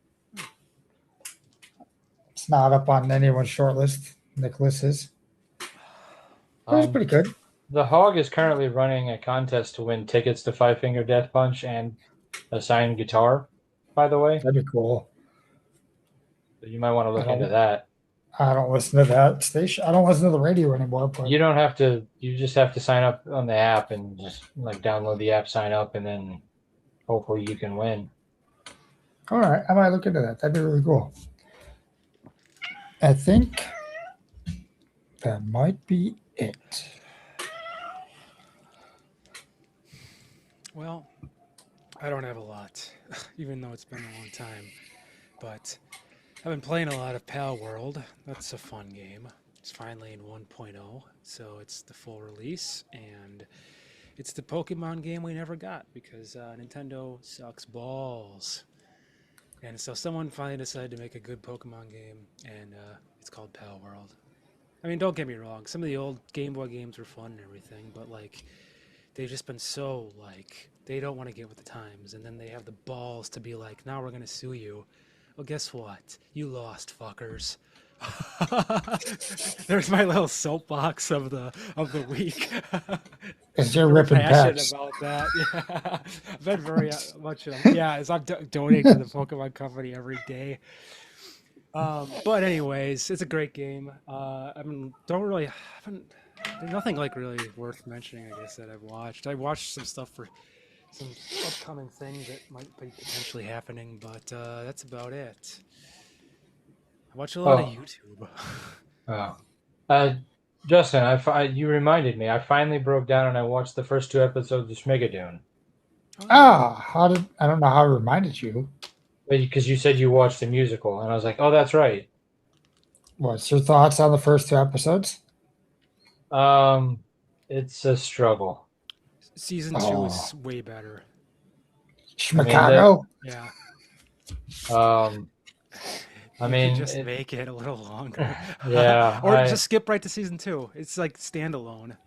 It's not up on anyone's short list. Nicholas is. But it's Um, pretty good. the Hog is currently running a contest to win tickets to Five Finger Death Punch and a signed guitar. By the way, That'd be cool. so you might want to I look into don't. that. I don't listen to that station. I don't listen to the radio anymore. But You don't have to. You just have to sign up on the app and just like download the app, sign up, and then hopefully you can win. all right, I might look into that. That'd be really cool. I think that might be it. Well, I don't have a lot, even though it's been a long time. But I've been playing a lot of Pal World. That's a fun game. It's finally in 1.0, so it's the full release, and it's the Pokemon game we never got because Nintendo sucks balls. And so someone finally decided to make a good Pokemon game, and it's called Pal World. I mean, don't get me wrong. Some of the old Game Boy games were fun and everything, but like they've just been so like they don't want to get with the times, and then they have the balls to be like, "Now we're gonna sue you." Well, guess what? You lost, fuckers. There's my little soapbox of the week. Because you're ripping Passionate packs. about that. Yeah, I've been very much. As I'm donating to the Pokemon Company every day. But anyways, it's a great game. There's nothing like really worth mentioning, I guess, that I've watched. I watched some stuff for some upcoming things that might be potentially happening, but that's about it. I watch a lot of YouTube. Justin, you reminded me. I finally broke down and I watched the first 2 episodes of Schmigadoon. I don't know how it reminded you. Because you said you watched the musical, and I was like, oh, that's right. What's your thoughts on the first 2 episodes? It's a struggle. Season 2 is way better. Chicago? Yeah. I mean, just make it a little longer. Yeah. Or just skip right to season 2. It's like standalone.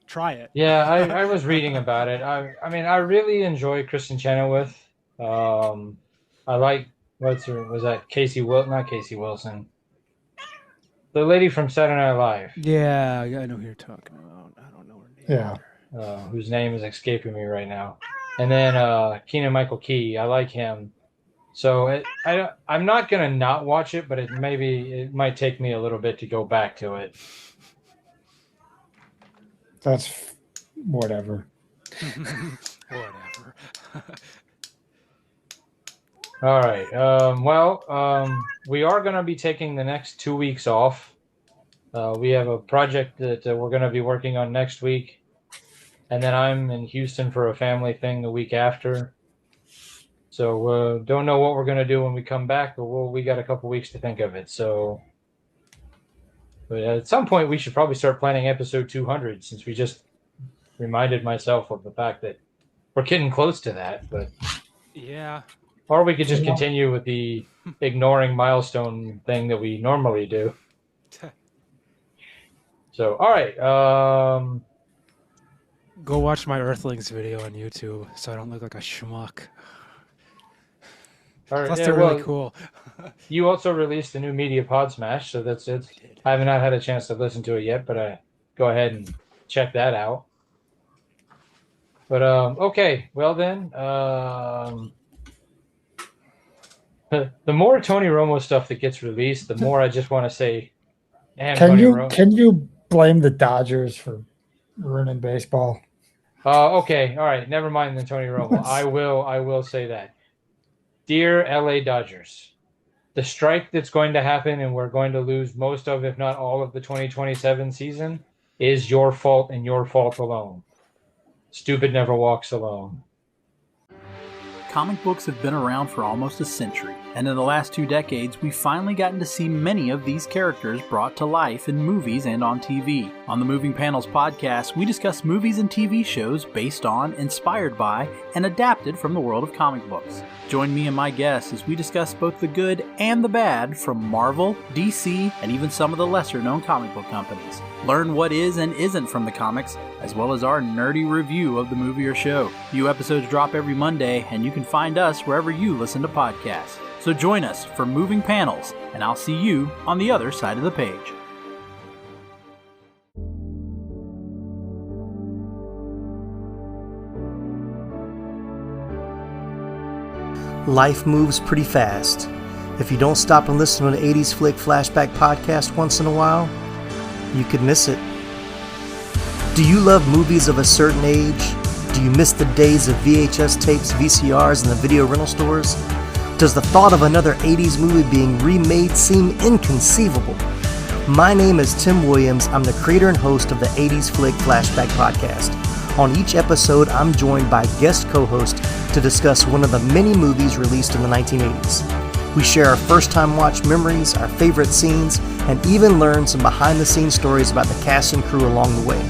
Try it. Yeah, I was reading about it. I mean, I really enjoy Kristen Chenoweth. I like was that Casey Wilson? Not Casey Wilson. The lady from Saturday Night Live. Yeah, I know who you're talking about. I don't know her name. Yeah. Whose name is escaping me right now. And then Keegan-Michael Key. I like him. So I'm not gonna not watch it, but it might take me a little bit to go back to it. That's whatever. Whatever. All right. We are going to be taking the next 2 weeks off. We have a project that we're going to be working on next week. And then I'm in Houston for a family thing the week after. So don't know what we're going to do when we come back, but we got a couple weeks to think of it. But at some point, we should probably start planning episode 200, since we just reminded myself of the fact that we're getting close to that. But yeah. Or we could just continue with the ignoring milestone thing that we normally do. So, all right. Go watch my Earthlings video on YouTube so I don't look like a schmuck. All right, Plus, they're really cool. You also released a new Media Pod Smash, so that's it. I have not had a chance to listen to it yet, but go ahead and check that out. But, okay. Well, then, the more Tony Romo stuff that gets released, the more I just want to say, damn, Can you blame the Dodgers for ruining baseball? Okay, all right, never mind the Tony Romo. I will say that. Dear LA Dodgers, the strike that's going to happen and we're going to lose most of, if not all of the 2027 season is your fault and your fault alone. Stupid never walks alone. Comic books have been around for almost a century, and in the last 2 decades, we've finally gotten to see many of these characters brought to life in movies and on TV. On the Moving Panels podcast, we discuss movies and TV shows based on, inspired by, and adapted from the world of comic books. Join me and my guests as we discuss both the good and the bad from Marvel, DC, and even some of the lesser-known comic book companies. Learn what is and isn't from the comics, as well as our nerdy review of the movie or show. New episodes drop every Monday, and you can find us wherever you listen to podcasts. So join us for Moving Panels, and I'll see you on the other side of the page. Life moves pretty fast. If you don't stop and listen to an 80s Flick Flashback podcast once in a while, you could miss it. Do you love movies of a certain age? Do you miss the days of VHS tapes, VCRs, and the video rental stores? Does the thought of another 80s movie being remade seem inconceivable? My name is Tim Williams. I'm the creator and host of the 80s Flick Flashback podcast. On each episode, I'm joined by guest co-host to discuss one of the many movies released in the 1980s. We share our first-time watch memories, our favorite scenes, and even learn some behind-the-scenes stories about the cast and crew along the way.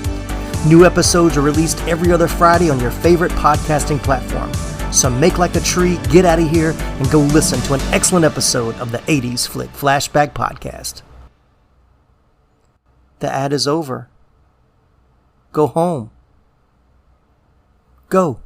New episodes are released every other Friday on your favorite podcasting platform. So make like a tree, get out of here, and go listen to an excellent episode of the 80s Flick Flashback podcast. The ad is over. Go home. Go.